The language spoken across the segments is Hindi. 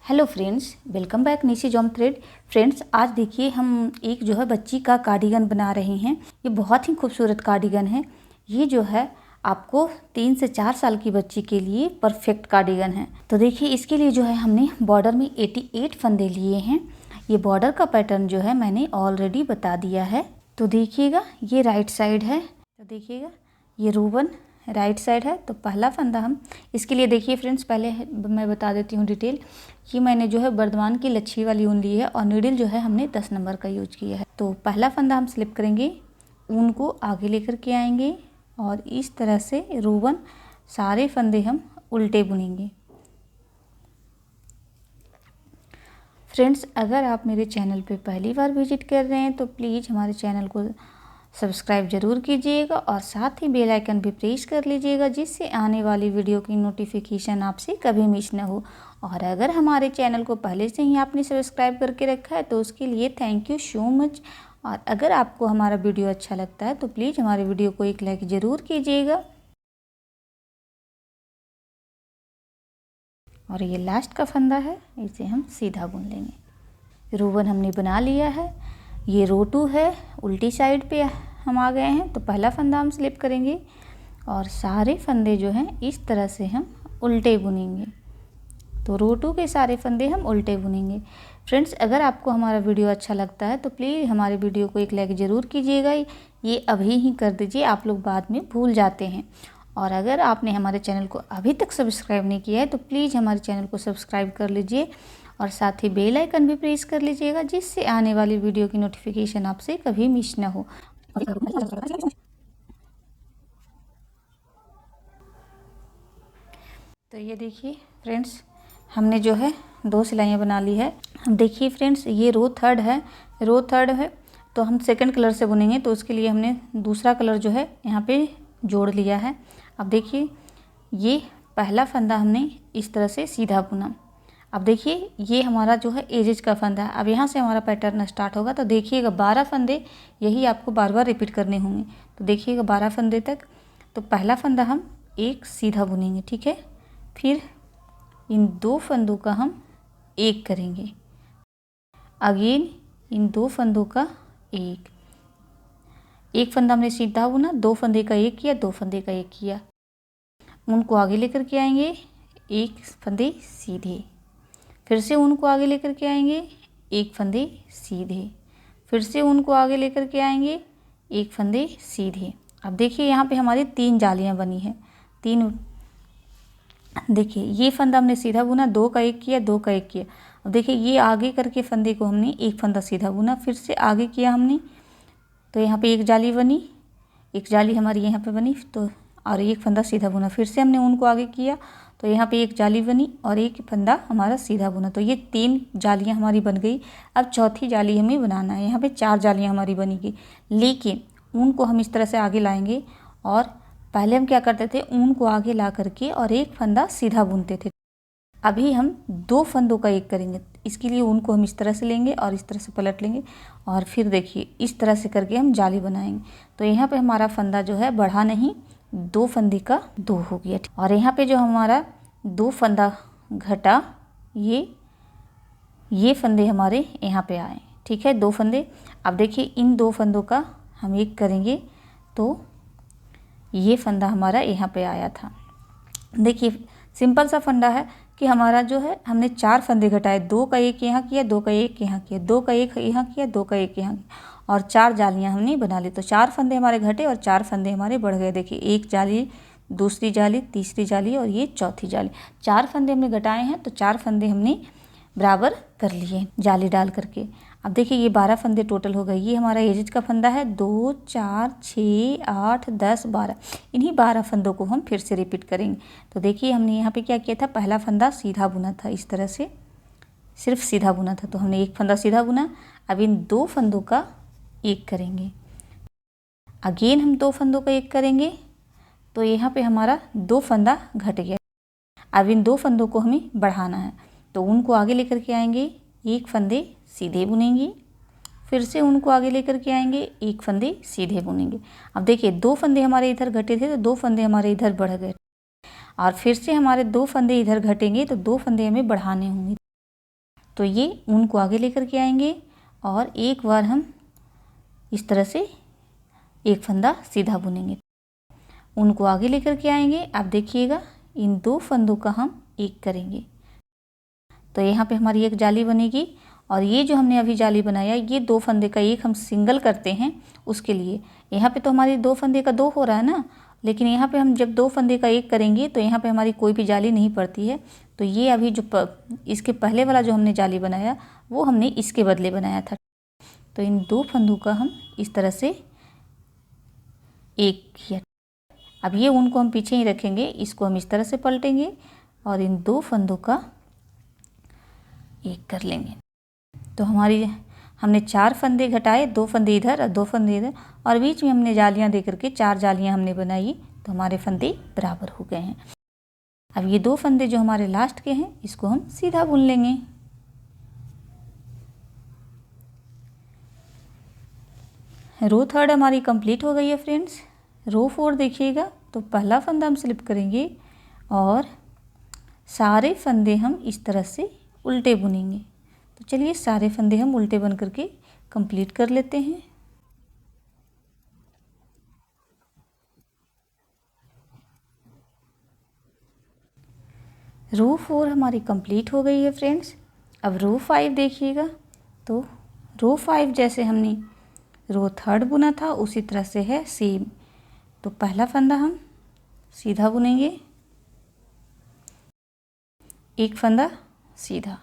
Hello friends, welcome back Nishi germ thread. Friends, आज देखिए हम एक जो है बच्ची का कार्डिगन बना रहे हैं। ये बहुत ही खूबसूरत कार्डिगन है। ये जो है आपको 3 से 4 साल की बच्ची के लिए परफेक्ट कार्डिगन है। तो देखिए इसके लिए जो है हमने बॉर्डर में 88 फंदे लिए हैं। ये बॉर्डर का पैटर्न जो है मैंने ऑलरेडी बता दिया है। तो देखिएगा ये राइट साइड है, तो देखिएगा ये रूबन राइट साइड है। तो पहला फंदा हम इसके लिए देखिए फ्रेंड्स, पहले मैं बता देती हूँ डिटेल कि मैंने जो है बर्धमान की लच्छी वाली ऊन ली है और नीडल जो है हमने 10 नंबर का यूज किया है। तो पहला फंदा हम स्लिप करेंगे, ऊन को आगे लेकर के आएंगे और इस तरह से रूबन सारे फंदे हम उल्टे बुनेंगे। फ्रेंड्स, अगर आप मेरे चैनल पे पहली बार विजिट कर रहे हैं तो प्लीज़ हमारे चैनल को सब्सक्राइब जरूर कीजिएगा और साथ ही बेल आइकन भी प्रेस कर लीजिएगा, जिससे आने वाली वीडियो की नोटिफिकेशन आपसे कभी मिस ना हो। और अगर हमारे चैनल को पहले से ही आपने सब्सक्राइब करके रखा है तो उसके लिए थैंक यू सो मच। और अगर आपको हमारा वीडियो अच्छा लगता है तो प्लीज़ हमारे वीडियो को एक लाइक ज़रूर कीजिएगा। और ये लास्ट का फंदा है, इसे हम सीधा बुन लेंगे। रूबन हमने बना लिया है। ये रो 2 है, उल्टी साइड पे हम आ गए हैं। तो पहला फंदा हम स्लिप करेंगे और सारे फंदे जो हैं इस तरह से हम उल्टे बुनेंगे। तो रो 2 के सारे फंदे हम उल्टे बुनेंगे। फ्रेंड्स, अगर आपको हमारा वीडियो अच्छा लगता है तो प्लीज़ हमारे वीडियो को एक लाइक ज़रूर कीजिएगा। ये अभी ही कर दीजिए, आप लोग बाद में भूल जाते हैं। और अगर आपने हमारे चैनल को अभी तक सब्सक्राइब नहीं किया है तो प्लीज़ हमारे चैनल को सब्सक्राइब कर लीजिए और साथ ही बेल आइकन भी प्रेस कर लीजिएगा, जिससे आने वाली वीडियो की नोटिफिकेशन आपसे कभी मिस ना हो। तो ये देखिए फ्रेंड्स, हमने जो है 2 सिलाइयाँ बना ली है। हम देखिए फ्रेंड्स, ये रो थर्ड है। तो हम सेकंड कलर से बुनेंगे, तो उसके लिए हमने दूसरा कलर जो है यहाँ पे जोड़ लिया है। अब देखिए ये पहला फंदा हमने इस तरह से सीधा बुना। अब देखिए ये हमारा जो है एजेज का फंदा है। अब यहाँ से हमारा पैटर्न स्टार्ट होगा। तो देखिएगा 12 फंदे यही आपको बार बार रिपीट करने होंगे। तो देखिएगा 12 फंदे तक। तो पहला फंदा हम एक सीधा बुनेंगे, ठीक है। फिर इन 2 फंदों का हम एक करेंगे, अगेन इन 2 फंदों का एक फंदा हमने सीधा बुना, 2 फंदे का एक किया, 2 फंदे का एक किया, उनको आगे लेकर के आएंगे, एक फंदे सीधे, फिर से उनको आगे लेकर के आएंगे, एक फंदे सीधे, फिर से उनको आगे लेकर के आएंगे, एक फंदे सीधे। अब देखिए यहाँ पे हमारी 3 जालियाँ बनी हैं। 3 देखिए ये फंदा हमने सीधा बुना, 2 का एक किया, 2 का एक किया। अब देखिए ये आगे करके फंदे को हमने एक फंदा सीधा बुना, फिर से आगे किया हमने, तो यहाँ पे एक जाली बनी, एक जाली हमारी यहाँ पे बनी, तो और एक फंदा सीधा बुना, फिर से हमने उनको आगे किया, तो यहाँ पे एक जाली बनी और एक फंदा हमारा सीधा बुना। तो ये 3 जालियाँ हमारी बन गई। अब चौथी जाली हमें बनाना है। यहाँ पे 4 जालियाँ हमारी बनी गई, लेकिन ऊन को हम इस तरह से आगे लाएंगे और पहले हम क्या करते थे, ऊन को आगे ला करके और एक फंदा सीधा बुनते थे। अभी हम 2 फंदों का एक करेंगे। इसके लिए ऊन को हम इस तरह से लेंगे और इस तरह से पलट लेंगे और फिर देखिए इस तरह से करके हम जाली बनाएंगे। तो यहाँ पे हमारा फंदा जो है बढ़ा नहीं, 2 फंदे का 2 हो गया। और यहाँ पे जो हमारा 2 फंदा घटा, ये फंदे हमारे यहाँ पे आए, ठीक है, 2 फंदे। अब देखिए इन 2 फंदों का हम एक करेंगे, तो ये फंदा हमारा यहाँ पे आया था। देखिए सिंपल सा फंडा है कि हमारा जो है हमने 4 फंदे घटाए, 2 का एक यहाँ किया, 2 का एक यहाँ किया, 2 का एक यहाँ किया, 2 का एक यहाँ किया और 4 जालियाँ हमने बना ली। तो 4 फंदे हमारे घटे और 4 फंदे हमारे बढ़ गए। देखिए एक जाली, दूसरी जाली, तीसरी जाली और ये चौथी जाली। 4 फंदे हमने घटाए हैं, तो 4 फंदे हमने बराबर कर लिए जाली डाल करके। अब देखिए ये 12 फंदे टोटल हो गए। ये हमारा एजेज का फंदा है, 2, 4, 6, 8, 10, 12। इन्हीं 12 फंदों को हम फिर से रिपीट करेंगे। तो देखिए हमने यहाँ पे क्या किया था, पहला फंदा सीधा बुना था, इस तरह से सिर्फ सीधा बुना था। तो हमने एक फंदा सीधा बुना। अब इन 2 फंदों का एक करेंगे, अगेन हम 2 फंदों का एक करेंगे, तो यहाँ पे हमारा 2 फंदा घट गया। अब इन 2 फंदों को हमें बढ़ाना है, तो उनको आगे लेकर के आएंगे, एक फंदे सीधे बुनेंगे, फिर से उनको आगे लेकर के आएंगे, एक फंदे सीधे बुनेंगे। अब देखिए 2 फंदे हमारे इधर घटे थे, तो 2 फंदे हमारे इधर बढ़ गए और फिर से हमारे 2 फंदे इधर घटेंगे, तो 2 फंदे हमें बढ़ाने होंगे। तो ये ऊन को आगे लेकर के आएंगे और एक बार हम इस तरह से एक फंदा सीधा बुनेंगे। ऊन को आगे लेकर के आएंगे। आप देखिएगा इन 2 फंदों का हम एक करेंगे तो यहाँ पे हमारी एक जाली बनेगी। और ये जो हमने अभी जाली बनाया ये 2 फंदे का एक हम सिंगल करते हैं उसके लिए। यहाँ पे तो हमारी 2 फंदे का 2 हो रहा है ना, लेकिन यहाँ पे हम जब 2 फंदे का एक करेंगे तो यहाँ पे हमारी कोई भी जाली नहीं पड़ती है। तो ये अभी जो इसके पहले वाला जो हमने जाली बनाया वो हमने इसके बदले बनाया था। तो इन 2 फंदों का हम इस तरह से एक किया। अब ये ऊन को हम पीछे ही रखेंगे, इसको हम इस तरह से पलटेंगे और इन 2 फंदों का एक कर लेंगे। तो हमने 4 फंदे घटाए, 2 फंदे इधर और 2 फंदे इधर, और बीच में हमने जालियां दे करके 4 जालियां हमने बनाई तो हमारे फंदे बराबर हो गए हैं। अब ये 2 फंदे जो हमारे लास्ट के हैं इसको हम सीधा बुन लेंगे। रो 3 हमारी कंप्लीट हो गई है फ्रेंड्स। रो 4 देखिएगा तो पहला फंदा हम स्लिप करेंगे और सारे फंदे हम इस तरह से उल्टे बुनेंगे। तो चलिए सारे फंदे हम उल्टे बन करके कंप्लीट कर लेते हैं। रो 4 हमारी कंप्लीट हो गई है फ्रेंड्स। अब रो 5 देखिएगा तो रो 5 जैसे हमने रो 3 बुना था उसी तरह से है सेम। तो पहला फंदा हम सीधा बुनेंगे, एक फंदा सीधा,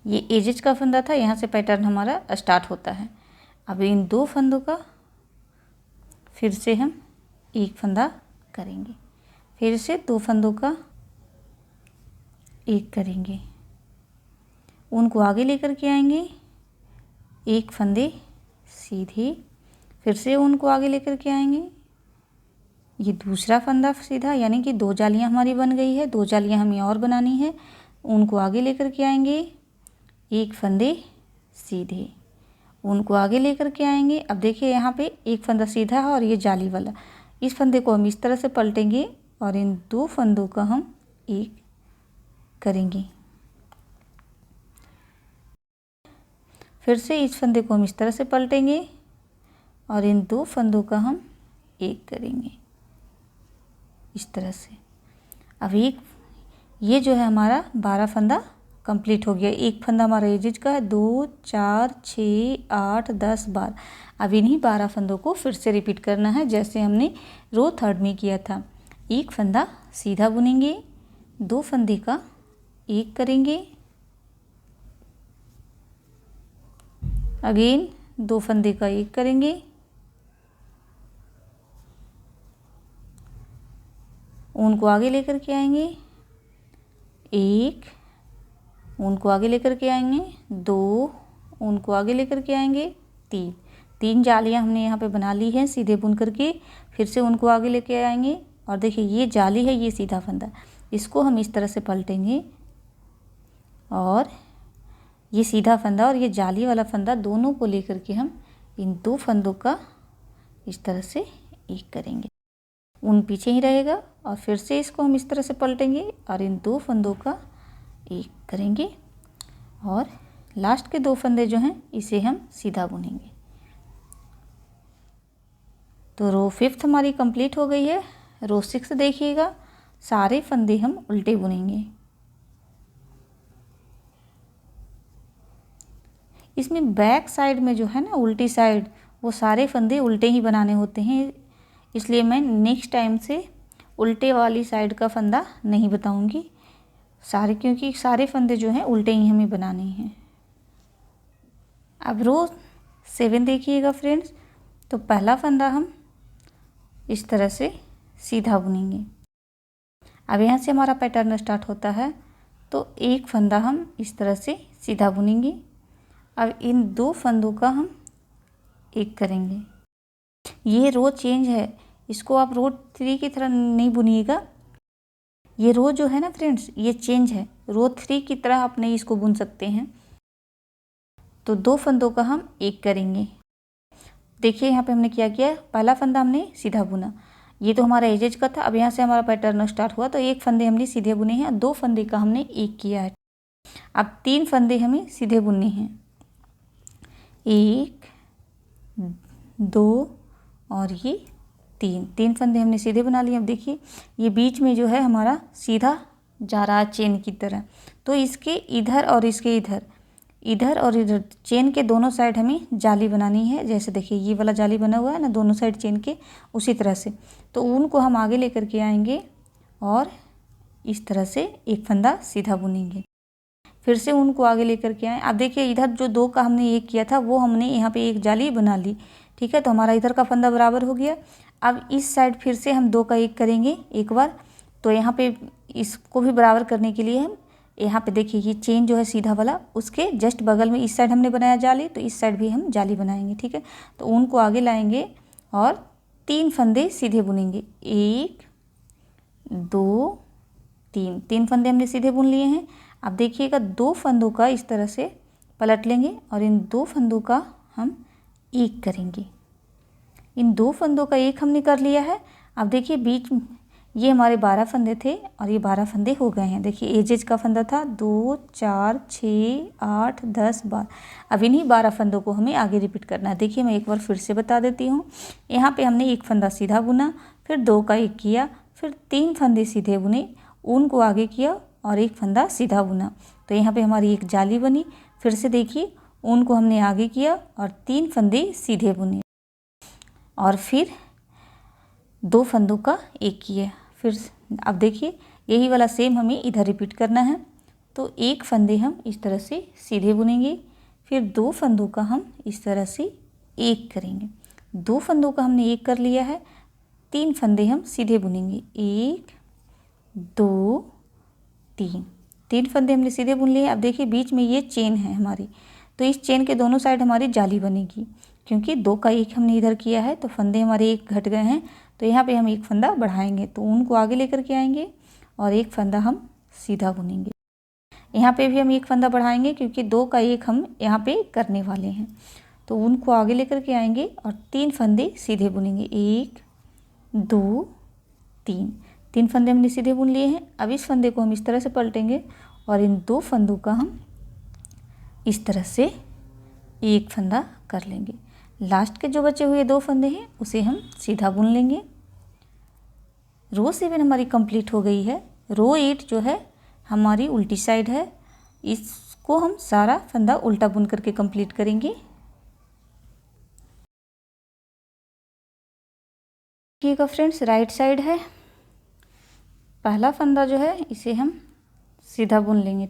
ये एजेज का फंदा था, यहाँ से पैटर्न हमारा स्टार्ट होता है। अब इन 2 फंदों का फिर से हम एक फंदा करेंगे, फिर से 2 फंदों का एक करेंगे, उनको आगे लेकर के आएंगे, एक फंदे सीधे, फिर से उनको आगे लेकर के आएंगे, ये दूसरा फंदा सीधा, यानी कि 2 जालियां हमारी बन गई है। 2 जालियां हमें और बनानी है। उनको आगे लेकर के आएंगे, एक फंदे सीधे, उनको आगे लेकर के आएंगे। अब देखिए यहाँ पे एक फंदा सीधा है और ये जाली वाला, इस फंदे को हम इस तरह से पलटेंगे और इन 2 फंदों का हम एक करेंगे। फिर से इस फंदे को हम इस तरह से पलटेंगे और इन 2 फंदों का हम एक करेंगे इस तरह से। अब ये जो है हमारा 12 फंदा कंप्लीट हो गया। एक फंदा हमारा एजेज का है, 2 4 6 8 10 12। अब इन्हीं 12 फंदों को फिर से रिपीट करना है जैसे हमने रो 3 में किया था। एक फंदा सीधा बुनेंगे, 2 फंदे का एक करेंगे, अगेन 2 फंदे का एक करेंगे, उनको आगे लेकर के आएंगे, एक, उनको आगे लेकर के आएंगे, 2, उनको आगे लेकर के आएंगे, 3 जालियां हमने यहाँ पे बना ली हैं सीधे बुन करके। फिर से उनको आगे लेके आएंगे और देखिए ये जाली है, ये सीधा फंदा, इसको हम इस तरह से पलटेंगे और ये सीधा फंदा और ये जाली वाला फंदा दोनों को लेकर के हम इन 2 फंदों का इस तरह से एक करेंगे। ऊन पीछे ही रहेगा और फिर से इसको हम इस तरह से पलटेंगे और इन 2 फंदों का एक करेंगे और लास्ट के 2 फंदे जो हैं इसे हम सीधा बुनेंगे। तो रो 5 हमारी कंप्लीट हो गई है। रो 6 देखिएगा, सारे फंदे हम उल्टे बुनेंगे। इसमें बैक साइड में जो है ना उल्टी साइड, वो सारे फंदे उल्टे ही बनाने होते हैं, इसलिए मैं नेक्स्ट टाइम से उल्टे वाली साइड का फंदा नहीं बताऊंगी क्योंकि सारे फंदे जो हैं उल्टे ही हमें बनाने हैं। अब रो 7 देखिएगा फ्रेंड्स, तो पहला फंदा हम इस तरह से सीधा बुनेंगे। अब यहाँ से हमारा पैटर्न स्टार्ट होता है, तो एक फंदा हम इस तरह से सीधा बुनेंगे। अब इन 2 फंदों का हम एक करेंगे। ये रो चेंज है, इसको आप रो 3 की तरह नहीं बुनिएगा। ये रो जो है ना फ्रेंड्स, ये चेंज है, रो 3 की तरह आप नहीं इसको बुन सकते हैं। तो 2 फंदों का हम एक करेंगे। देखिए यहाँ पे हमने क्या किया, पहला फंदा हमने सीधा बुना, ये तो हमारा एजेज का था। अब यहाँ से हमारा पैटर्न स्टार्ट हुआ, तो एक फंदे हमने सीधे बुने हैं और 2 फंदे का हमने एक किया है। अब 3 फंदे हमें सीधे बुनने हैं, 1 2 और ये 3 फंदे हमने सीधे बना लिए। अब देखिए ये बीच में जो है हमारा सीधा जा रहा है चेन की तरह, तो इसके इधर और इसके इधर और इधर चेन के दोनों साइड हमें जाली बनानी है। जैसे देखिए ये वाला जाली बना हुआ है ना दोनों साइड चेन के, उसी तरह से। तो ऊन को हम आगे लेकर के आएंगे और इस तरह से एक फंदा सीधा बुनेंगे। फिर से ऊन को आगे लेकर के आए। अब देखिए इधर जो 2 का हमने एक किया था वो हमने यहाँ पे एक जाली बना ली, ठीक है। तो हमारा इधर का फंदा बराबर हो गया। अब इस साइड फिर से हम 2 का एक करेंगे एक बार। तो यहाँ पे इसको भी बराबर करने के लिए हम यहाँ पे देखिए ये चेन जो है सीधा वाला, उसके जस्ट बगल में इस साइड हमने बनाया जाली, तो इस साइड भी हम जाली बनाएंगे, ठीक है। तो ऊन को आगे लाएंगे और 3 फंदे सीधे बुनेंगे, 1 2 3 फंदे हमने सीधे बुन लिए हैं। अब देखिएगा 2 फंदों का इस तरह से पलट लेंगे और इन 2 फंदों का हम एक करेंगे। इन 2 फंदों का एक हमने कर लिया है। अब देखिए बीच ये हमारे 12 फंदे थे और ये 12 फंदे हो गए हैं। देखिए एज का फंदा था 2 4 6 8 10 12। अब इन्हीं 12 फंदों को हमें आगे रिपीट करना है। देखिए मैं एक बार फिर से बता देती हूँ। यहाँ पे हमने एक फंदा सीधा बुना, फिर 2 का एक किया, फिर 3 फंदे सीधे बुने, ऊन को आगे किया और एक फंदा सीधा बुना। तो यहाँ पे हमारी एक जाली बनी। फिर से देखिए ऊन को हमने आगे किया और 3 फंदे सीधे बुने और फिर 2 फंदों का एक किया। फिर अब देखिए यही वाला सेम हमें इधर रिपीट करना है। तो 1 फंदे हम इस तरह से सीधे बुनेंगे, फिर 2 फंदों का हम इस तरह से एक करेंगे। 2 फंदों का हमने एक कर लिया है, 3 फंदे हम सीधे बुनेंगे, 1 2 3 फंदे हमने सीधे बुन लिए। अब देखिए बीच में ये चेन है हमारी, तो इस चेन के दोनों साइड हमारी जाली बनेगी, क्योंकि 2 का एक हमने इधर किया है तो फंदे हमारे एक घट गए हैं। तो यहाँ पे हम एक फंदा बढ़ाएंगे, तो ऊन को आगे लेकर के आएंगे और एक फंदा हम सीधा बुनेंगे। यहाँ पे भी हम एक फंदा बढ़ाएंगे क्योंकि 2 का एक हम यहाँ पे करने वाले हैं। तो ऊन को आगे लेकर के आएंगे और 3 फंदे सीधे बुनेंगे, 1 2 3 फंदे हमने सीधे बुन लिए हैं। अब इस फंदे को हम इस तरह से पलटेंगे और इन 2 फंदों का हम इस तरह से एक फंदा कर लेंगे। लास्ट के जो बचे हुए 2 फंदे हैं उसे हम सीधा बुन लेंगे। रो 7 हमारी कंप्लीट हो गई है। रो 8 जो है हमारी उल्टी साइड है, इसको हम सारा फंदा उल्टा बुन करके कंप्लीट करेंगे। देखिएगा फ्रेंड्स, राइट साइड है, पहला फंदा जो है इसे हम सीधा बुन लेंगे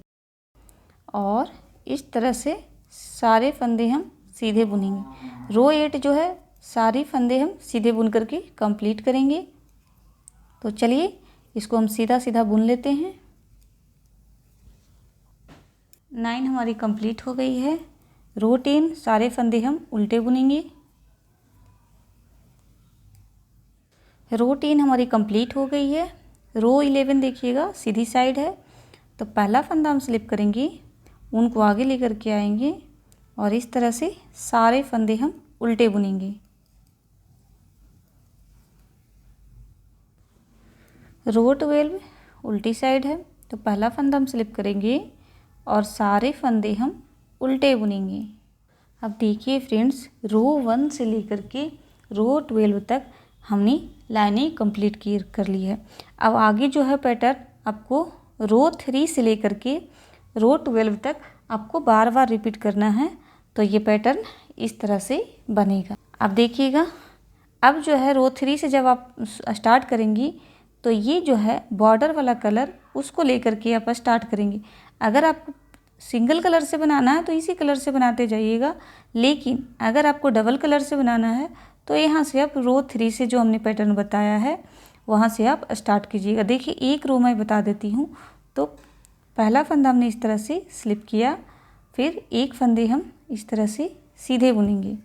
और इस तरह से सारे फंदे हम सीधे बुनेंगे। रो 8 जो है सारी फंदे हम सीधे बुन करके कंप्लीट करेंगे। तो चलिए इसको हम सीधा सीधा बुन लेते हैं। 9 हमारी कंप्लीट हो गई है। रो 10 सारे फंदे हम उल्टे बुनेंगे। रो 10 हमारी कंप्लीट हो गई है। रो 11 देखिएगा सीधी साइड है, तो पहला फंदा हम स्लिप करेंगे, ऊन को आगे लेकर के आएंगे और इस तरह से सारे फंदे हम उल्टे बुनेंगे। रो 12 उल्टी साइड है, तो पहला फंदा हम स्लिप करेंगे और सारे फंदे हम उल्टे बुनेंगे। अब देखिए फ्रेंड्स, रो 1 से लेकर के रो 12 तक हमने लाइनें कंप्लीट कर ली है। अब आगे जो है पैटर्न आपको रो 3 से लेकर के रो 12 तक आपको बार बार रिपीट करना है, तो ये पैटर्न इस तरह से बनेगा। अब देखिएगा, अब जो है रो 3 से जब आप स्टार्ट करेंगी तो ये जो है बॉर्डर वाला कलर उसको लेकर के आप स्टार्ट करेंगे। अगर आपको सिंगल कलर से बनाना है तो इसी कलर से बनाते जाइएगा, लेकिन अगर आपको डबल कलर से बनाना है तो यहाँ से आप रो 3 से जो हमने पैटर्न बताया है वहाँ से आप स्टार्ट कीजिएगा। देखिए एक रो मैं बता देती हूँ। तो पहला फंदा हमने इस तरह से स्लिप किया, फिर एक फंदे हम इस तरह से सीधे बुनेंगे।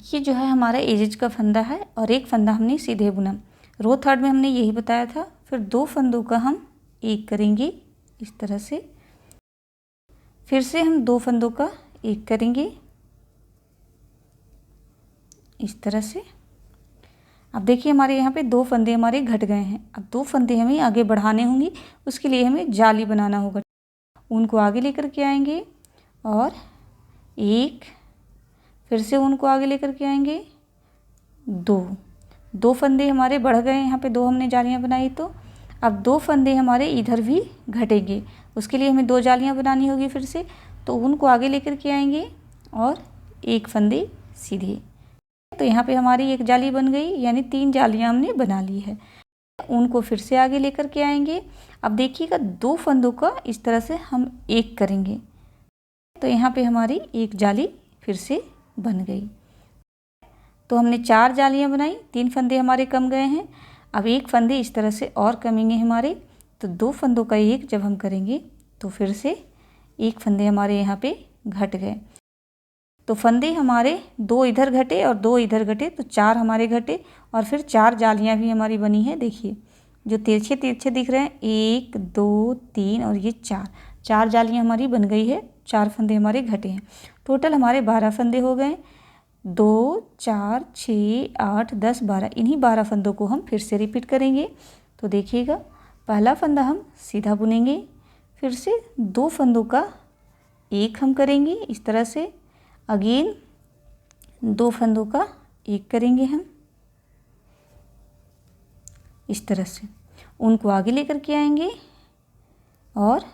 ये जो है हमारा एजेज का फंदा है और एक फंदा हमने सीधे बुना। रो 3 में हमने यही बताया था। फिर 2 फंदों का हम एक करेंगे इस तरह से, फिर से हम 2 फंदों का एक करेंगे इस तरह से। अब देखिए हमारे यहाँ पे 2 फंदे हमारे घट गए हैं। अब 2 फंदे हमें आगे बढ़ाने होंगे, उसके लिए हमें जाली बनाना होगा। ऊन को आगे लेकर के आएंगे और एक, फिर से ऊन को आगे लेकर के आएंगे, दो फंदे हमारे बढ़ गए। यहाँ पे 2 हमने जालियाँ बनाई, तो अब 2 फंदे हमारे इधर भी घटेंगे। उसके लिए हमें 2 जालियाँ बनानी होगी फिर से। तो ऊन को आगे लेकर के आएंगे और एक फंदे सीधे। तो यहाँ पे हमारी एक जाली बन गई, यानी 3 जालियाँ हमने बना ली है। ऊन को फिर से आगे लेकर के आएंगे। अब देखिएगा 2 फंदों का इस तरह से हम एक करेंगे, तो यहाँ पे हमारी एक जाली फिर से बन गई। तो हमने 4 जालियाँ बनाई, 3 फंदे हमारे कम गए हैं। अब एक फंदे इस तरह से और कमेंगे हमारे, तो 2 फंदों का एक जब हम करेंगे तो फिर से एक फंदे हमारे यहाँ पे घट गए। तो फंदे हमारे 2 इधर घटे और 2 इधर घटे, तो 4 हमारे घटे और फिर 4 जालियाँ भी हमारी बनी है। देखिए जो तिरछे तिरछे दिख रहे हैं, 1 2 3 और ये 4 जालियाँ हमारी बन गई है। 4 फंदे हमारे घटे हैं। टोटल हमारे 12 फंदे हो गए। 2 4 6 8 10 12, इन्हीं 12 फंदों को हम फिर से रिपीट करेंगे। तो देखिएगा पहला फंदा हम सीधा बुनेंगे, फिर से 2 फंदों का एक हम करेंगे इस तरह से, अगेन 2 फंदों का एक करेंगे हम इस तरह से। उनको आगे लेकर के आएंगे और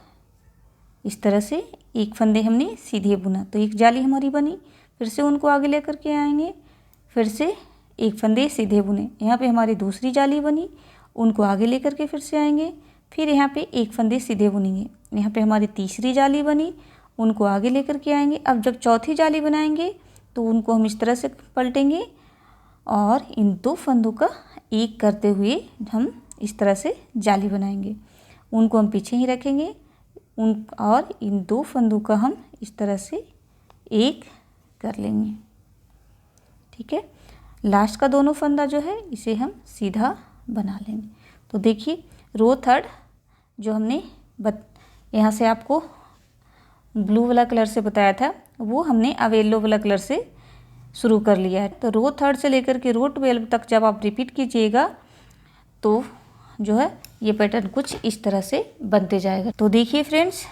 इस तरह से एक फंदे हमने सीधे बुना, तो एक जाली हमारी बनी। फिर से उनको आगे लेकर के आएंगे, फिर से एक फंदे सीधे बुने, यहाँ पे हमारी दूसरी जाली बनी। उनको आगे लेकर के फिर से आएंगे, फिर यहाँ पे एक फंदे सीधे बुनेंगे, यहाँ पे हमारी तीसरी जाली बनी। उनको आगे लेकर के आएंगे। अब जब चौथी जाली बनाएंगे तो उनको हम इस तरह से पलटेंगे और इन 2 फंदों का एक करते हुए हम इस तरह से जाली बनाएंगे। उनको हम पीछे ही रखेंगे और इन 2 फंदों का हम इस तरह से एक कर लेंगे। ठीक है, लास्ट का दोनों फंदा जो है इसे हम सीधा बना लेंगे। तो देखिए रो 3 जो हमने यहाँ से आपको ब्लू वाला कलर से बताया था, वो हमने अब येलो वाला कलर से शुरू कर लिया है। तो रो 3 से लेकर के रो 12 तक जब आप रिपीट कीजिएगा तो जो है ये पैटर्न कुछ इस तरह से बनते जाएगा। तो देखिए फ्रेंड्स,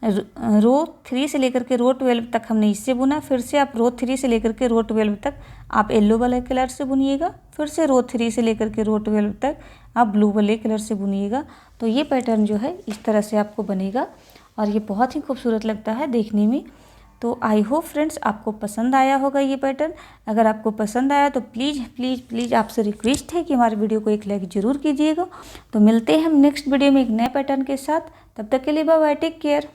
रो 3 से लेकर के रो 12 तक हमने इससे बुना, फिर से आप रो 3 से लेकर के रो 12 तक आप येलो वाले कलर से बुनिएगा, फिर से रो 3 से लेकर के रो 12 तक आप ब्लू वाले कलर से बुनिएगा। तो ये पैटर्न जो है इस तरह से आपको बनेगा और ये बहुत ही खूबसूरत लगता है देखने में। तो आई होप फ्रेंड्स आपको पसंद आया होगा ये पैटर्न। अगर आपको पसंद आया तो प्लीज़ प्लीज़ प्लीज़ आपसे रिक्वेस्ट है कि हमारे वीडियो को एक लाइक ज़रूर कीजिएगा। तो मिलते हैं हम नेक्स्ट वीडियो में एक नए पैटर्न के साथ। तब तक के लिए बाय बाय, टेक केयर।